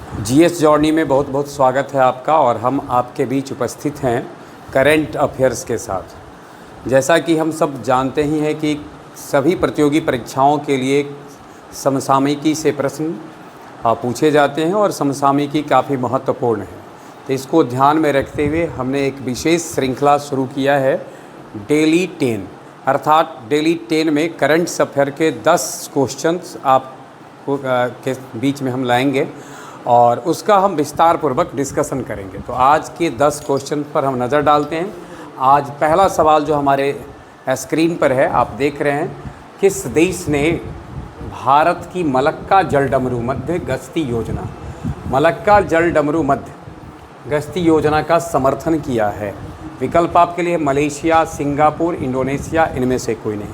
GS journey में बहुत बहुत स्वागत है आपका। और हम आपके बीच उपस्थित हैं करंट अफेयर्स के साथ। जैसा कि हम सब जानते ही हैं कि सभी प्रतियोगी परीक्षाओं के लिए समसामयिकी से प्रश्न पूछे जाते हैं और समसामयिकी काफ़ी महत्वपूर्ण है। तो इसको ध्यान में रखते हुए हमने एक विशेष श्रृंखला शुरू किया है, डेली 10, अर्थात डेली 10 में करंट अफेयर के 10 क्वेश्चंस आपको के बीच में हम लाएंगे और उसका हम विस्तार पूर्वक डिस्कशन करेंगे। तो आज के 10 क्वेश्चन पर हम नज़र डालते हैं। आज पहला सवाल जो हमारे स्क्रीन पर है, आप देख रहे हैं, किस देश ने भारत की मलक्का जलडमरू मध्य गश्ती योजना, मलक्का जलडमरू मध्य गश्ती योजना का समर्थन किया है? विकल्प आपके लिए मलेशिया, सिंगापुर, इंडोनेशिया, इनमें से कोई नहीं।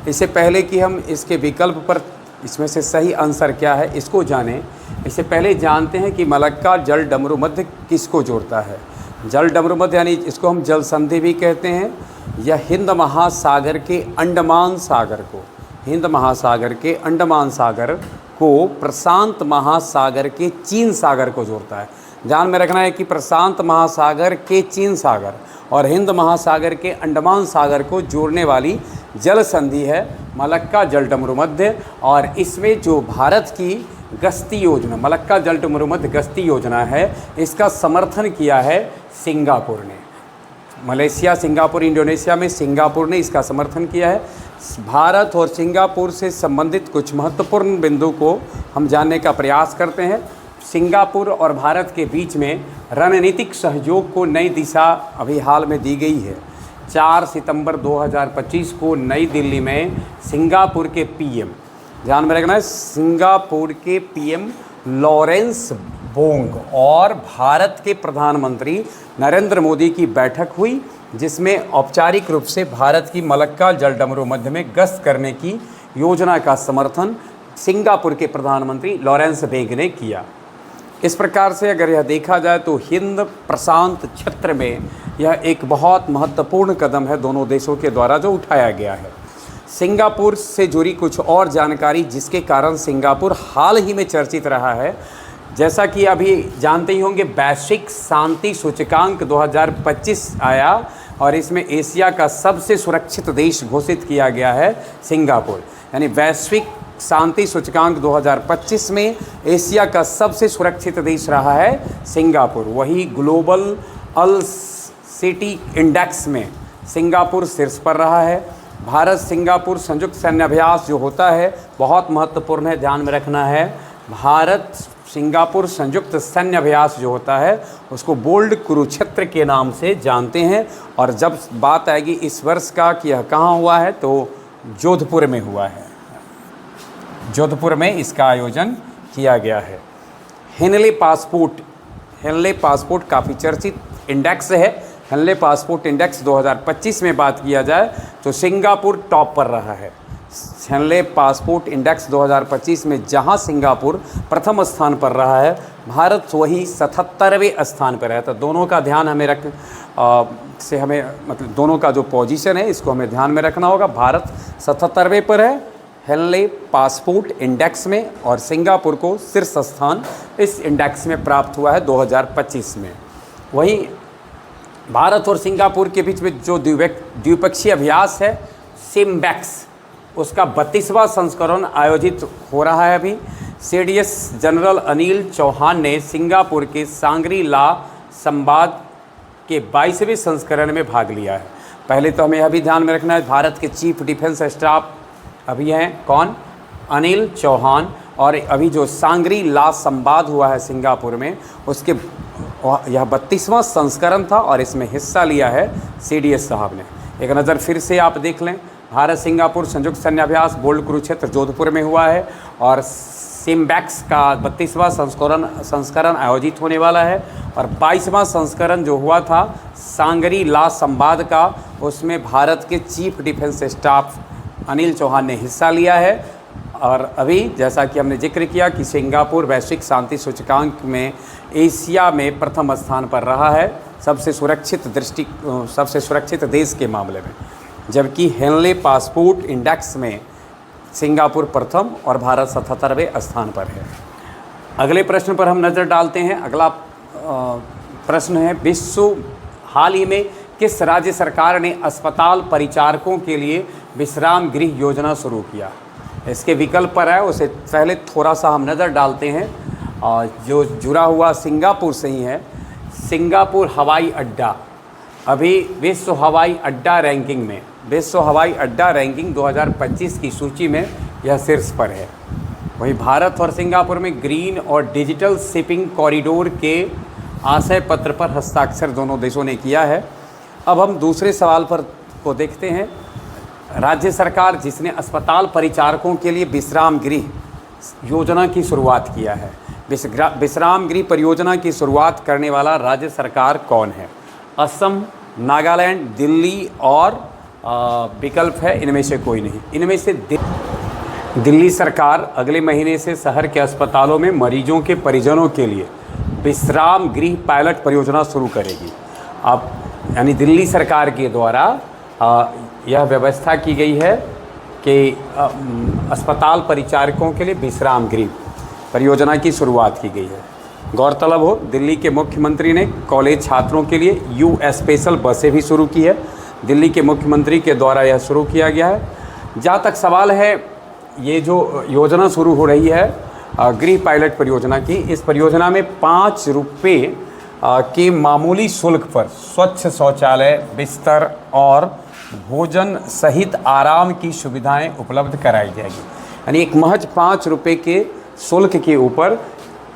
इससे पहले कि हम इसके विकल्प पर इसमें से सही आंसर क्या है इसको जानें, इससे पहले जानते हैं कि मलक्का जलडमरू मध्य किसको जोड़ता है। जलडमरू मध्य यानी इसको हम जल संधि भी कहते हैं। यह हिंद महासागर के अंडमान सागर को, हिंद महासागर के अंडमान सागर को प्रशांत महासागर के चीन सागर को जोड़ता है। ध्यान में रखना है कि प्रशांत महासागर के चीन सागर और हिंद महासागर के अंडमान सागर को जोड़ने वाली जल संधि है मलक्का जलडमरू मध्य। और इसमें जो भारत की गश्ती योजना, मलक्का जलडमरू मध्य गश्ती योजना है, इसका समर्थन किया है सिंगापुर ने। मलेशिया, सिंगापुर, इंडोनेशिया में सिंगापुर ने इसका समर्थन किया है। भारत और सिंगापुर से संबंधित कुछ महत्वपूर्ण बिंदु को हम जानने का प्रयास करते हैं। सिंगापुर और भारत के बीच में रणनीतिक सहयोग को नई दिशा अभी हाल में दी गई है। 4 सितंबर 2025 को नई दिल्ली में सिंगापुर के पीएम, ध्यान में रखना है, सिंगापुर के पीएम लॉरेंस बोंग और भारत के प्रधानमंत्री नरेंद्र मोदी की बैठक हुई, जिसमें औपचारिक रूप से भारत की मलक्का जलडमरू मध्य में गश्त करने की योजना का समर्थन सिंगापुर के प्रधानमंत्री लॉरेंस बोंग ने किया। इस प्रकार से अगर यह देखा जाए तो हिंद प्रशांत क्षेत्र में यह एक बहुत महत्वपूर्ण कदम है दोनों देशों के द्वारा जो उठाया गया है। सिंगापुर से जुड़ी कुछ और जानकारी जिसके कारण सिंगापुर हाल ही में चर्चित रहा है, जैसा कि अभी जानते ही होंगे, वैश्विक शांति सूचकांक 2025 आया और इसमें एशिया का सबसे सुरक्षित देश घोषित किया गया है सिंगापुर। यानी वैश्विक शांति सूचकांक 2025 में एशिया का सबसे सुरक्षित देश रहा है सिंगापुर। वही ग्लोबल अल सिटी इंडेक्स में सिंगापुर शीर्ष पर रहा है। भारत सिंगापुर संयुक्त सैन्य अभ्यास जो होता है बहुत महत्वपूर्ण है, ध्यान में रखना है। भारत सिंगापुर संयुक्त सैन्य अभ्यास जो होता है उसको बोल्ड कुरुक्षेत्र के नाम से जानते हैं। और जब बात आएगी इस वर्ष का कि यह कहाँ हुआ है, तो जोधपुर में हुआ है। जोधपुर में इसका आयोजन किया गया है। हेनले पासपोर्ट काफ़ी चर्चित इंडेक्स है। हेनले पासपोर्ट इंडेक्स 2025 में बात किया जाए तो सिंगापुर टॉप पर रहा है। हेनले पासपोर्ट इंडेक्स 2025 में जहां सिंगापुर प्रथम स्थान पर रहा है, भारत वही 77वें स्थान पर है। तो दोनों का ध्यान हमें मतलब दोनों का जो पोजीशन है इसको हमें ध्यान में रखना होगा। भारत 77वें पर है हेनले पासपोर्ट इंडेक्स में और सिंगापुर को शीर्ष स्थान इस इंडेक्स में प्राप्त हुआ है 2025 में। वहीं भारत और सिंगापुर के बीच में जो द्विपक्षीय अभ्यास है सिम्बैक्स, उसका 32वां संस्करण आयोजित हो रहा है अभी। सीडीएस जनरल अनिल चौहान ने सिंगापुर के सांग्री ला संवाद के 22वें संस्करण में भाग लिया है। पहले तो हमें यह भी ध्यान में रखना है, भारत के चीफ डिफेंस स्टाफ अभी हैं कौन, अनिल चौहान। और अभी जो सांग्री ला संवाद हुआ है सिंगापुर में, उसके यह 32वां संस्करण था और इसमें हिस्सा लिया है सीडीएस साहब ने। एक नज़र फिर से आप देख लें, भारत सिंगापुर संयुक्त सैन्य अभ्यास बोल्ड कुरुक्षेत्र जोधपुर में हुआ है और सिम्बैक्स का 32वां संस्करण आयोजित होने वाला है। और 22वां संस्करण जो हुआ था सांग्री ला संवाद का, उसमें भारत के chief defence staff Anil Chauhan ने हिस्सा लिया है। और अभी जैसा कि हमने जिक्र किया कि सिंगापुर वैश्विक शांति सूचकांक में एशिया में प्रथम स्थान पर रहा है, सबसे सुरक्षित देश के मामले में, जबकि हेनले पासपोर्ट इंडेक्स में सिंगापुर प्रथम और भारत 77वें स्थान पर है। अगले प्रश्न पर हम नज़र डालते हैं। अगला प्रश्न है, हाल ही में किस राज्य सरकार ने अस्पताल परिचारकों के लिए विश्राम गृह योजना शुरू किया? इसके विकल्प पर है, उसे पहले थोड़ा सा हम नज़र डालते हैं। जो जुड़ा हुआ सिंगापुर से ही है। सिंगापुर हवाई अड्डा अभी विश्व हवाई अड्डा रैंकिंग में, विश्व हवाई अड्डा रैंकिंग 2025 की सूची में यह शीर्ष पर है। वहीं भारत और सिंगापुर में ग्रीन और डिजिटल शिपिंग कॉरिडोर के आशय पत्र पर हस्ताक्षर दोनों देशों ने किया है। अब हम दूसरे सवाल पर को देखते हैं। राज्य सरकार जिसने अस्पताल परिचारकों के लिए विश्राम गृह योजना की शुरुआत किया है, विश्राम गृह परियोजना की शुरुआत करने वाला राज्य सरकार कौन है? असम, नागालैंड, दिल्ली और विकल्प है इनमें से कोई नहीं। इनमें से दिल्ली सरकार अगले महीने से शहर के अस्पतालों में मरीजों के परिजनों के लिए विश्राम गृह पायलट परियोजना शुरू करेगी। अब यानी दिल्ली सरकार के द्वारा यह व्यवस्था की गई है कि अस्पताल परिचारकों के लिए विश्राम गृह परियोजना की शुरुआत की गई है। गौरतलब हो, दिल्ली के मुख्यमंत्री ने कॉलेज छात्रों के लिए यू स्पेशल बसें भी शुरू की है। दिल्ली के मुख्यमंत्री के द्वारा यह शुरू किया गया है। जहाँ तक सवाल है, ये जो योजना शुरू हो रही है गृह पायलट परियोजना की, इस परियोजना में 5 रुपये के मामूली शुल्क पर स्वच्छ शौचालय, बिस्तर और भोजन सहित आराम की सुविधाएं उपलब्ध कराई जाएगी। यानी एक महज 5 रुपये के शुल्क के ऊपर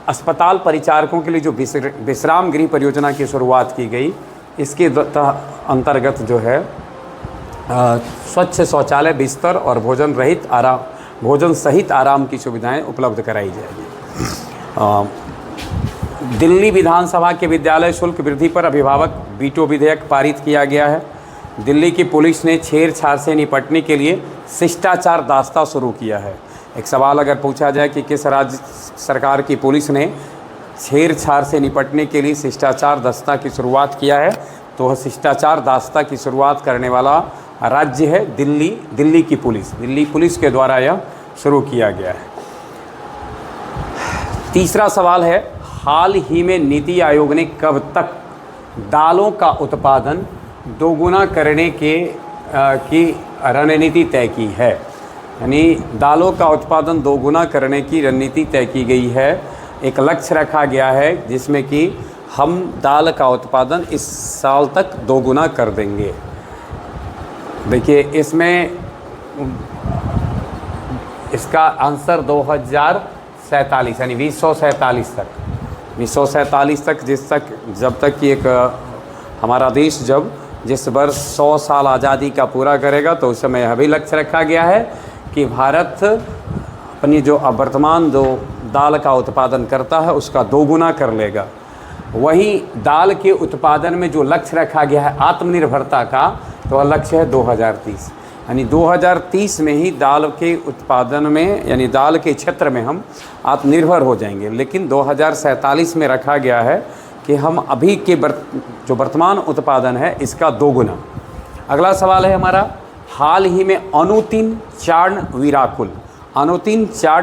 अस्पताल परिचारकों के लिए जो विश्राम गृह परियोजना की शुरुआत की गई, इसके अंतर्गत जो है स्वच्छ शौचालय, बिस्तर और भोजन सहित आराम की सुविधाएं उपलब्ध कराई जाएगी। दिल्ली विधानसभा के विद्यालय शुल्क वृद्धि पर अभिभावक वीटो विधेयक पारित किया गया है। दिल्ली की पुलिस ने छेड़छाड़ से निपटने के लिए शिष्टाचार दास्ता शुरू किया है। एक सवाल अगर पूछा जाए कि किस राज्य सरकार की पुलिस ने छेड़छाड़ से निपटने के लिए शिष्टाचार दास्ता की शुरुआत किया है, तो वह शिष्टाचार दास्ता की शुरुआत करने वाला राज्य है दिल्ली। दिल्ली की पुलिस, दिल्ली पुलिस के द्वारा यह शुरू किया गया है। तीसरा सवाल है, हाल ही में नीति आयोग ने कब तक दालों का उत्पादन दोगुना करने की रणनीति तय की है? यानी दालों का उत्पादन दोगुना करने की रणनीति तय की गई है। एक लक्ष्य रखा गया है जिसमें कि हम दाल का उत्पादन इस साल तक दोगुना कर देंगे। देखिए, इसमें इसका आंसर 2047 यानी 2047 तक, 2047 तक, जब तक कि एक हमारा देश जिस वर्ष 100 साल आज़ादी का पूरा करेगा, तो उस समय यह भी लक्ष्य रखा गया है कि भारत अपनी जो वर्तमान जो दाल का उत्पादन करता है उसका दोगुना कर लेगा। वहीं दाल के उत्पादन में जो लक्ष्य रखा गया है आत्मनिर्भरता का, तो वह लक्ष्य है 2030। यानी 2030 में ही दाल के उत्पादन में, यानी दाल के क्षेत्र में हम आत्मनिर्भर हो जाएंगे। लेकिन 2047 में रखा गया है कि हम अभी के जो वर्तमान उत्पादन है इसका दोगुना। अगला सवाल है हमारा, हाल ही में अनुतिन चार्ण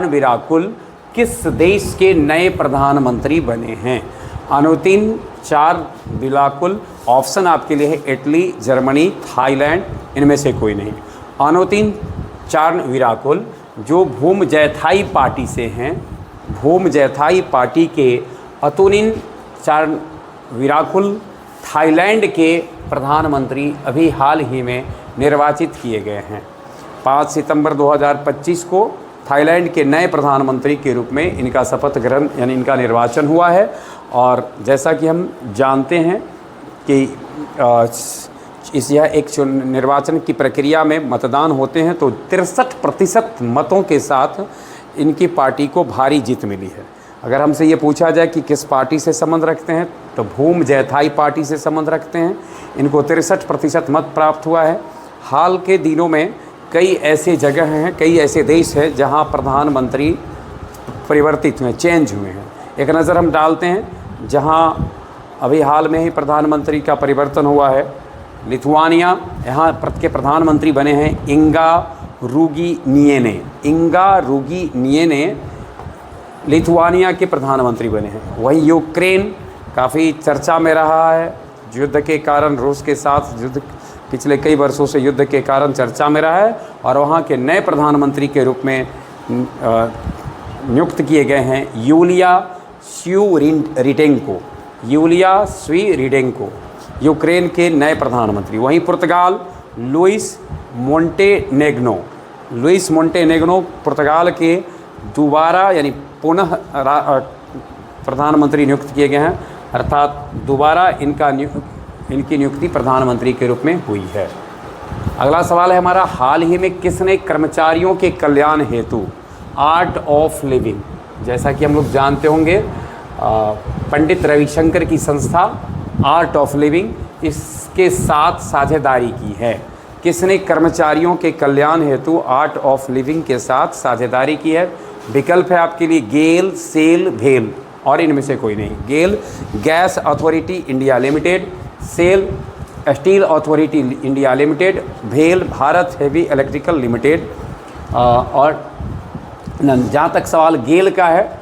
विराकुल किस देश के नए प्रधानमंत्री बने हैं? अनुतिन चार्ण विराकुल, ऑप्शन आपके लिए है इटली, जर्मनी, थाईलैंड, इनमें से कोई नहीं। अनुतिन चार्ण विराकुल जो भूमजयथाई पार्टी से हैं, भूमजयथाई पार्टी के अनुतिन चार्ण विराकुल थाईलैंड के प्रधानमंत्री अभी हाल ही में निर्वाचित किए गए हैं। 5 सितंबर 2025 को थाईलैंड के नए प्रधानमंत्री के रूप में इनका शपथ ग्रहण यानी इनका निर्वाचन हुआ है। और जैसा कि हम जानते हैं कि यह एक निर्वाचन की प्रक्रिया में मतदान होते हैं, तो 63% मतों के साथ इनकी पार्टी को भारी जीत मिली है। अगर हमसे ये पूछा जाए कि किस पार्टी से संबंध रखते हैं, तो भूमजयथाई पार्टी से संबंध रखते हैं। इनको 63% मत प्राप्त हुआ है। हाल के दिनों में कई ऐसे जगह हैं, कई ऐसे देश हैं जहां प्रधानमंत्री परिवर्तित हुए, चेंज हुए हैं। एक नज़र हम डालते हैं जहां अभी हाल में ही प्रधानमंत्री का परिवर्तन हुआ है। लिथुआनिया, यहाँ के प्रधानमंत्री बने हैं इंगा रुगी निएने। लिथुआनिया के प्रधानमंत्री बने हैं। वहीं यूक्रेन काफ़ी चर्चा में रहा है, युद्ध के कारण रूस के साथ युद्ध पिछले कई वर्षों से युद्ध के कारण चर्चा में रहा है, और वहाँ के नए प्रधानमंत्री के रूप में नियुक्त किए गए हैं यूलिया स्वीरिडेंको। यूलिया स्वीरिडेंको यूक्रेन के नए प्रधानमंत्री। वहीं पुर्तगाल लुइस मोंटेनेग्रो पुर्तगाल के दोबारा यानी पुनः प्रधानमंत्री नियुक्त किए गए हैं, अर्थात दोबारा इनकी नियुक्ति प्रधानमंत्री के रूप में हुई है। अगला सवाल है हमारा, हाल ही में किसने कर्मचारियों के कल्याण हेतु आर्ट ऑफ लिविंग, जैसा कि हम लोग जानते होंगे पंडित रविशंकर की संस्था आर्ट ऑफ लिविंग, इसके साथ साझेदारी की है। किसने कर्मचारियों के कल्याण हेतु आर्ट ऑफ लिविंग के साथ साझेदारी की है? विकल्प है आपके लिए गेल, सेल, भेल, और इनमें से कोई नहीं। GAIL Gas Authority India Limited, SAIL Steel Authority India Limited, भेल भारत हेवी इलेक्ट्रिकल लिमिटेड। और जहाँ तक सवाल गेल का है,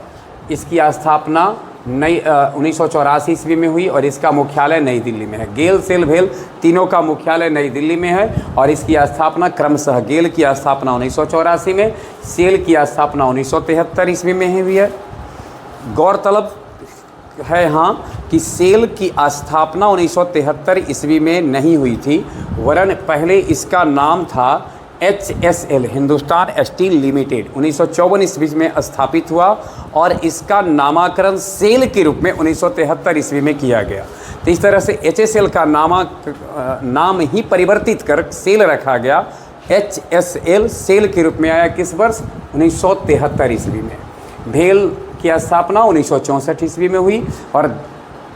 इसकी स्थापना 1984 ईस्वी में हुई और इसका मुख्यालय नई दिल्ली में है। गेल, सेल, भेल तीनों का मुख्यालय नई दिल्ली में है और इसकी स्थापना क्रमशः गेल की स्थापना 1984 में, सेल की स्थापना 1973 ईस्वी में हुई है। गौरतलब है हाँ कि सेल की स्थापना 1973 ईस्वी में नहीं हुई थी, वरन पहले इसका नाम था HSL हिंदुस्तान स्टील लिमिटेड। 1954 ईस्वी में स्थापित हुआ और इसका नामकरण सेल के रूप में 1973 ईस्वी में किया गया। तो इस तरह से HSL का नाम ही परिवर्तित कर सेल रखा गया। HSL सेल के रूप में आया किस वर्ष? 1973 ईस्वी में। भेल की स्थापना 1964 ईस्वी में हुई और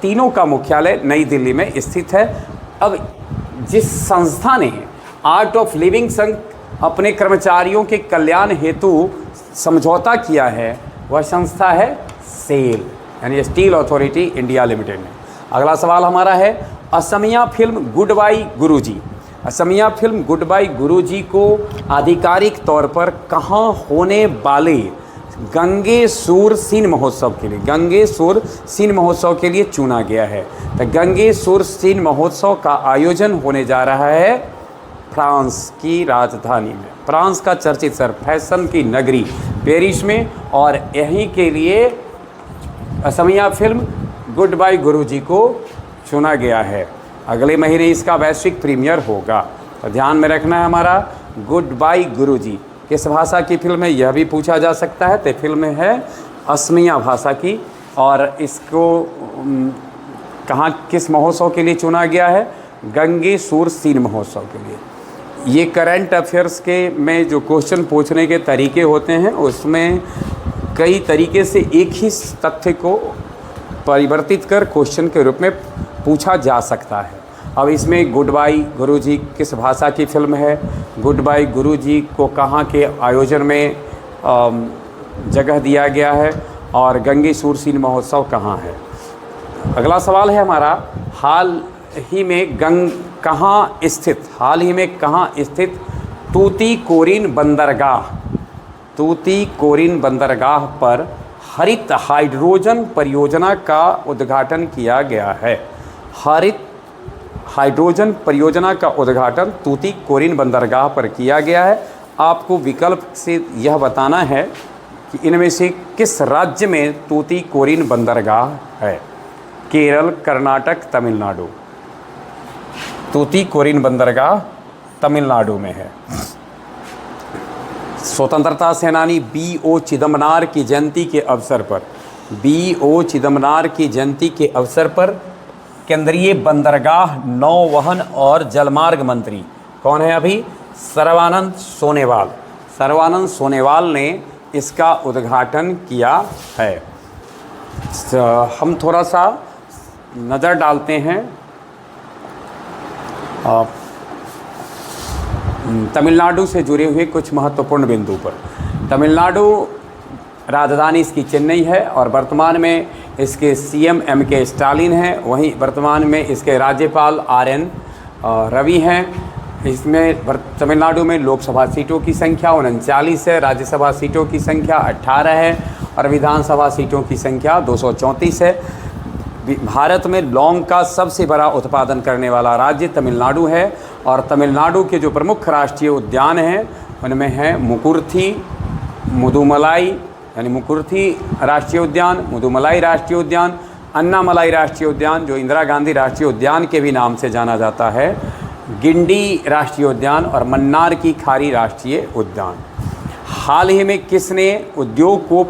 तीनों का मुख्यालय नई दिल्ली में स्थित है। अब जिस संस्था ने आर्ट ऑफ लिविंग संघ अपने कर्मचारियों के कल्याण हेतु समझौता किया है, वह संस्था है सेल यानी स्टील अथॉरिटी इंडिया लिमिटेड में। अगला सवाल हमारा है, Asamiya film good by Guruji, Asamiya film good by गुरुजी को आधिकारिक तौर पर कहाँ होने वाले गंगेसूर सीन महोत्सव के लिए, गंगेसूर सीन महोत्सव के लिए चुना गया है? तो गंगेसूर सीन महोत्सव का आयोजन होने जा रहा है फ्रांस की राजधानी में, फ्रांस का चर्चित शहर, फैशन की नगरी पेरिस में, और यहीं के लिए असमिया फिल्म गुड बाई गुरुजी को चुना गया है। अगले महीने इसका वैश्विक प्रीमियर होगा, तो ध्यान में रखना है हमारा। गुड बाई गुरुजी किस भाषा की फिल्म है, यह भी पूछा जा सकता है। तो फिल्म है असमिया भाषा की और इसको कहाँ किस महोत्सव के लिए चुना गया है? गंगेसूर सीन महोत्सव के लिए। ये करंट अफेयर्स के में जो क्वेश्चन पूछने के तरीके होते हैं उसमें कई तरीके से एक ही तथ्य को परिवर्तित कर क्वेश्चन के रूप में पूछा जा सकता है। अब इसमें गुड बाई गुरुजी किस भाषा की फिल्म है, गुड बाई गुरुजी को कहाँ के आयोजन में जगह दिया गया है, और गंगेसूर सीन महोत्सव कहाँ है। अगला सवाल है हमारा, हाल ही में कहाँ स्थित तूतीकोरिन बंदरगाह पर हरित हाइड्रोजन परियोजना का उद्घाटन किया गया है? हरित हाइड्रोजन परियोजना का उद्घाटन तूतीकोरिन बंदरगाह पर किया गया है। आपको विकल्प से यह बताना है कि इनमें से किस राज्य में तूतीकोरिन बंदरगाह है? केरल, कर्नाटक, तमिलनाडु। तूतीकोरिन बंदरगाह तमिलनाडु में है। स्वतंत्रता सेनानी B.O. चिदंबरनार की जयंती के अवसर पर, B.O. चिदंबरनार की जयंती के अवसर पर केंद्रीय बंदरगाह, नौवहन और जलमार्ग मंत्री कौन है अभी? सर्बानंद सोनोवाल ने इसका उद्घाटन किया है। हम थोड़ा सा नज़र डालते हैं तमिलनाडु से जुड़े हुए कुछ महत्वपूर्ण बिंदु पर। तमिलनाडु राजधानी इसकी चेन्नई है और वर्तमान में इसके CM M.K. स्टालिन हैं। वहीं वर्तमान में इसके राज्यपाल R.N. रवि हैं। इसमें तमिलनाडु में लोकसभा सीटों की संख्या 39 है, राज्यसभा सीटों की संख्या 18 है और विधानसभा सीटों की संख्या 234 है। भारत में लौंग का सबसे बड़ा उत्पादन करने वाला राज्य तमिलनाडु है और तमिलनाडु के जो प्रमुख राष्ट्रीय उद्यान हैं उनमें है मुकुर्थी, मुदुमलाई यानी मुकुर्थी राष्ट्रीय उद्यान, मुदुमलाई राष्ट्रीय उद्यान, अन्नामलाई राष्ट्रीय उद्यान जो इंदिरा गांधी राष्ट्रीय उद्यान के भी नाम से जाना जाता है, गिंडी राष्ट्रीय उद्यान और मन्नार की खारी राष्ट्रीय उद्यान। हाल ही में किसने उद्योग को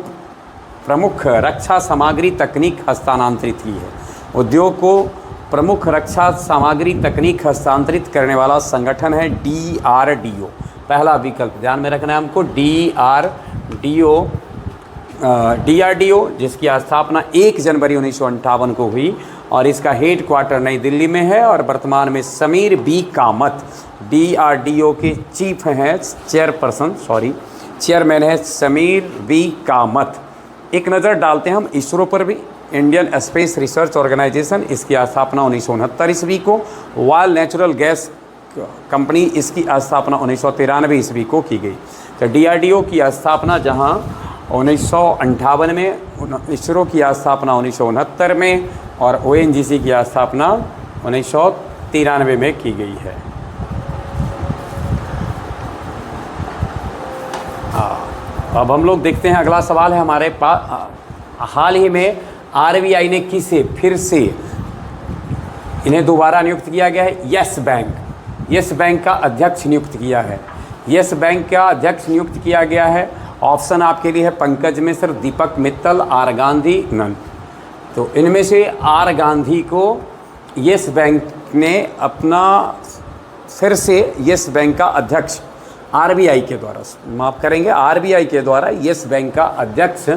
प्रमुख रक्षा सामग्री तकनीक हस्तांतरित की है? उद्योग को प्रमुख रक्षा सामग्री तकनीक हस्तांतरित करने वाला संगठन है DRDO। पहला विकल्प ध्यान में रखना है हमको, DRDO जिसकी स्थापना 1 जनवरी 1958 को हुई और इसका हेड क्वार्टर नई दिल्ली में है और वर्तमान में समीर बी कामत DRDO के चेयरमैन है समीर बी कामत। एक नज़र डालते हैं हम इसरो पर भी। इंडियन स्पेस रिसर्च ऑर्गेनाइजेशन, इसकी स्थापना 1969 ईस्वी को। वाल नेचुरल गैस कंपनी, इसकी स्थापना 1993 ईस्वी को की गई। तो DRDO की स्थापना जहां 1958 में, इसरो की स्थापना 1969 में और ONGC की स्थापना 1993 में की गई है। अब हम लोग देखते हैं, अगला सवाल है हमारे पास। हाल ही में RBI ने किसे फिर से इन्हें दोबारा नियुक्त किया गया है? यस बैंक का अध्यक्ष नियुक्त किया है। यस बैंक का अध्यक्ष नियुक्त किया गया है। ऑप्शन आपके लिए है पंकज मिश्र, दीपक मित्तल, आर गांधी, नन। तो इनमें से आर गांधी को यस बैंक ने अपना फिर से यस बैंक का अध्यक्ष RBI के द्वारा, माफ़ करेंगे, RBI के द्वारा यस बैंक का अध्यक्ष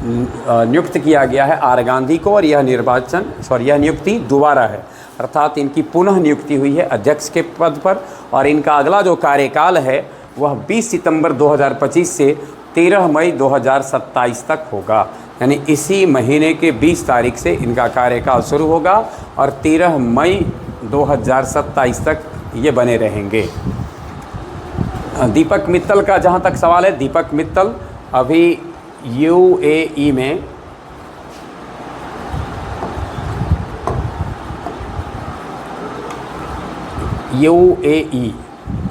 नियुक्त किया गया है आर गांधी को और यह नियुक्ति दोबारा है, अर्थात इनकी पुनः नियुक्ति हुई है अध्यक्ष के पद पर। और इनका अगला जो कार्यकाल है वह 20 सितंबर 2025 से 13 मई 2027 तक होगा, यानी इसी महीने के 20 तारीख से इनका कार्यकाल शुरू होगा और 13 मई 2027 तक ये बने रहेंगे। दीपक मित्तल का जहाँ तक सवाल है, दीपक मित्तल अभी UAE में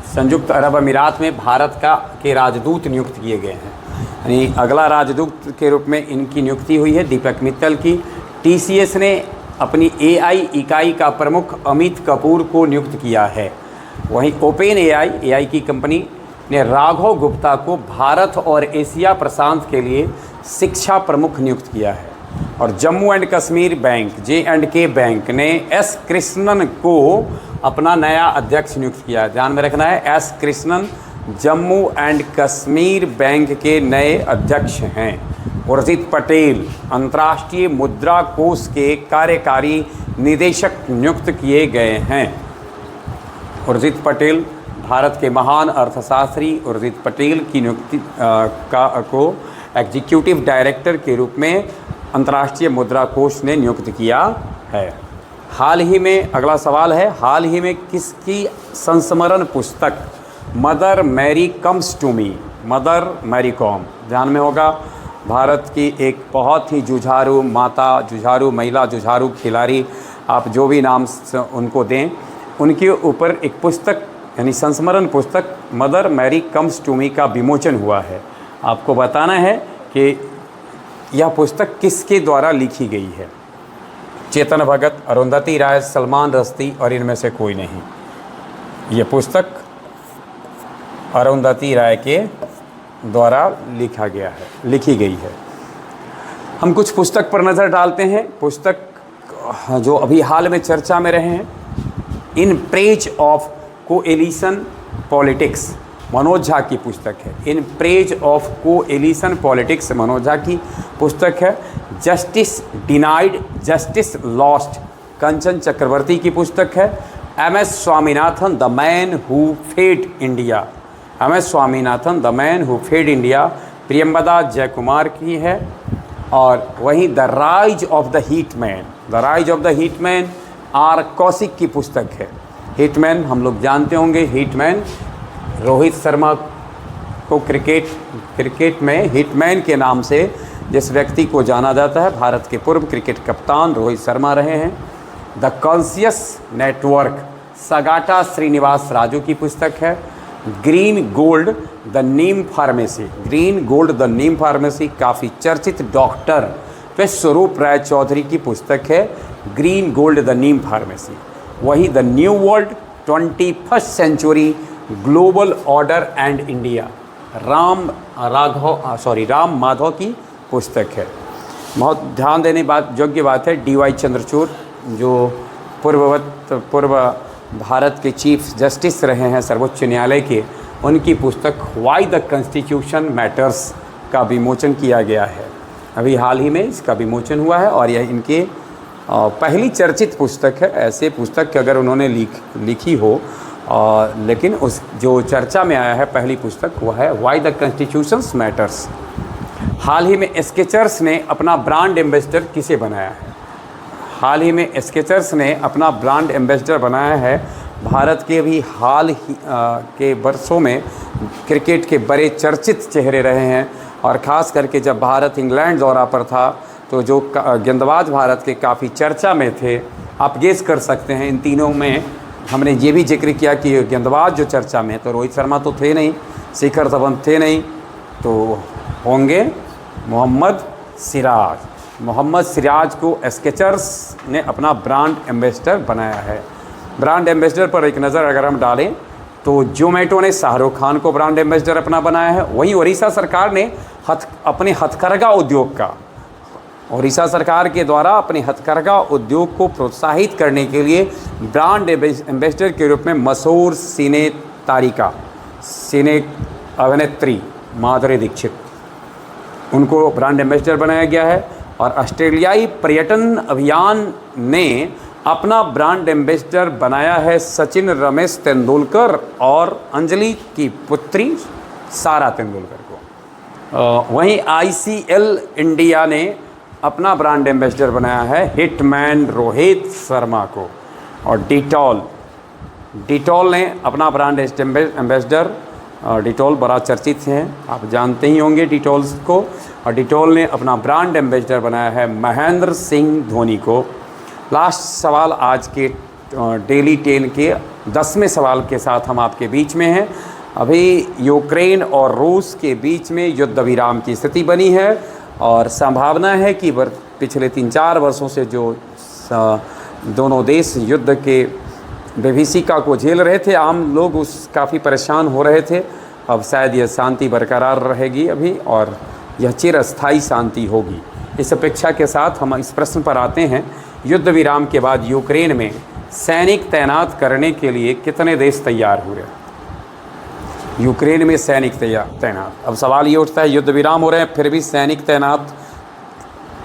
संयुक्त अरब अमीरात में भारत के राजदूत नियुक्त किए गए हैं, यानी अगला राजदूत के रूप में इनकी नियुक्ति हुई है दीपक मित्तल की। TCS ने अपनी AI इकाई का प्रमुख अमित कपूर को नियुक्त किया है। वहीं OpenAI की कंपनी ने राघव गुप्ता को भारत और एशिया प्रशांत के लिए शिक्षा प्रमुख नियुक्त किया है। और Jammu and Kashmir bank J&K bank ने S कृष्णन को अपना नया अध्यक्ष नियुक्त किया है। ध्यान में रखना है, S Krishnan Jammu and Kashmir bank के नए अध्यक्ष हैं। उर्जित पटेल अंतर्राष्ट्रीय मुद्रा कोष के कार्यकारी निदेशक नियुक्त किए गए हैं। उर्जित पटेल, भारत के महान अर्थशास्त्री उर्जित पटेल की नियुक्ति को एग्जीक्यूटिव डायरेक्टर के रूप में अंतर्राष्ट्रीय मुद्रा कोष ने नियुक्त किया है। हाल ही में, अगला सवाल है, हाल ही में किसकी संस्मरण पुस्तक Mother Mary comes to me, Mother Mary Kom, ध्यान में होगा, भारत की एक बहुत ही जुझारू माता, जुझारू महिला, जुझारू खिलाड़ी, आप जो भी नाम उनको दें, उनके ऊपर एक पुस्तक यानी संस्मरण पुस्तक Mother Mary comes to me का विमोचन हुआ है। आपको बताना है कि यह पुस्तक किसके द्वारा लिखी गई है। चेतन भगत, अरुंधति राय, सलमान रश्दी और इनमें से कोई नहीं। यह पुस्तक अरुंधति राय के द्वारा लिखी गई है। हम कुछ पुस्तक पर नज़र डालते हैं। पुस्तक जो अभी हाल में चर्चा में रहे हैं, in praise of coalition politics, Manoj Jha की पुस्तक है। In praise of coalition politics Manoj Jha की पुस्तक है। Justice denied justice lost, Kanchan Chakravarti की पुस्तक है। MS Swaminathan the man who fed India, MS Swaminathan the man who fed India Priyamvada Jayakumar की है। और वहीं the rise of the heat man, the rise of the heat man R Kaushik की पुस्तक है। हिटमैन हम लोग जानते होंगे, हिटमैन रोहित शर्मा को क्रिकेट में हिटमैन के नाम से जिस व्यक्ति को जाना जाता है, भारत के पूर्व क्रिकेट कप्तान रोहित शर्मा रहे हैं। द कॉन्शियस नेटवर्क सगाटा श्रीनिवास राजू की पुस्तक है। Green Gold the Neem Pharmacy, Green Gold the Neem Pharmacy काफ़ी चर्चित डॉक्टर विश्वरूप राय चौधरी की पुस्तक है, Green Gold the Neem Pharmacy. वही the New World 21st Century Global Order and India, Ram Madhav की पुस्तक है। बहुत ध्यान देने योग्य बात है, DY चंद्रचूड़ जो पूर्व भारत के चीफ जस्टिस रहे हैं सर्वोच्च न्यायालय के, उनकी पुस्तक व्हाई द कॉन्स्टिट्यूशन मैटर्स का विमोचन किया गया है। अभी हाल ही में इसका विमोचन हुआ है और यह इनके पहली चर्चित पुस्तक है। ऐसे पुस्तक अगर उन्होंने लिखी हो लेकिन उस जो चर्चा में आया है पहली पुस्तक वह है व्हाई द कॉन्स्टिट्यूशन मैटर्स। हाल ही में स्केचर्स ने अपना ब्रांड एम्बेसडर किसे बनाया है? हाल ही में स्केचर्स ने अपना ब्रांड एम्बेसडर बनाया है। भारत के भी हाल ही के वर्षों में क्रिकेट के बड़े चर्चित चेहरे रहे हैं और ख़ास करके जब भारत इंग्लैंड दौरा पर था तो जो गेंदबाज भारत के काफ़ी चर्चा में थे, आप गेस कर सकते हैं इन तीनों में हमने ये भी जिक्र किया कि गेंदबाज जो चर्चा में, तो रोहित शर्मा तो थे नहीं, शिखर धवन थे नहीं, तो होंगे मोहम्मद सिराज को स्केचर्स ने अपना ब्रांड एम्बेसडर बनाया है। ब्रांड एम्बेसडर पर एक नज़र अगर हम डालें तो जोमेटो ने शाहरुख खान को ब्रांड एम्बेसडर अपना बनाया है। वहीं उड़ीसा सरकार ने अपने हथकरघा उद्योग का, उड़ीसा सरकार के द्वारा अपने हथकरघा उद्योग को प्रोत्साहित करने के लिए ब्रांड एम्बेसडर के रूप में मशहूर सिने अभिनेत्री माधुरी दीक्षित, उनको ब्रांड एम्बेसडर बनाया गया है। और ऑस्ट्रेलियाई पर्यटन अभियान ने अपना ब्रांड एम्बेसडर बनाया है सचिन रमेश तेंदुलकर और अंजलि की पुत्री सारा तेंदुलकर को। वहीं ICL इंडिया ने अपना ब्रांड एम्बेसडर बनाया है हिटमैन रोहित शर्मा को। और डिटॉल ने अपना ब्रांड एम्बेसडर, डिटॉल बड़ा चर्चित हैं, आप जानते ही होंगे डिटॉल्स को, और डिटॉल ने अपना ब्रांड एम्बेसडर बनाया है महेंद्र सिंह धोनी को। लास्ट सवाल आज के डेली 10 के 10वें सवाल के साथ हम आपके बीच में हैं। अभी यूक्रेन और रूस के बीच में युद्ध विराम की स्थिति बनी है और संभावना है कि पिछले 3-4 वर्षों से जो दोनों देश युद्ध के विभीषिका को झेल रहे थे, आम लोग काफ़ी परेशान हो रहे थे, अब शायद यह शांति बरकरार रहेगी अभी और यह चिरस्थायी शांति होगी। इस अपेक्षा के साथ हम इस प्रश्न पर आते हैं, युद्ध विराम के बाद यूक्रेन में सैनिक तैनात करने के लिए कितने देश तैयार हुए? यूक्रेन में सैनिक तैनात। अब सवाल ये उठता है, युद्ध विराम हो रहे हैं फिर भी सैनिक तैनात,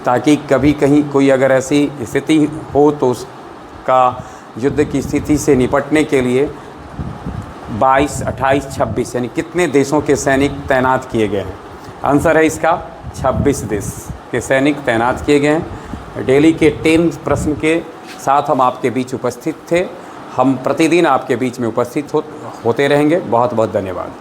ताकि कभी कहीं कोई अगर ऐसी स्थिति हो तो उसका युद्ध की स्थिति से निपटने के लिए 22, 28, 26 यानी कितने देशों के सैनिक तैनात किए गए हैं? आंसर है इसका 26 देश के सैनिक तैनात किए गए हैं। डेली के 10 प्रश्न के साथ हम आपके बीच उपस्थित थे। हम प्रतिदिन आपके बीच में उपस्थित होते रहेंगे। बहुत बहुत धन्यवाद।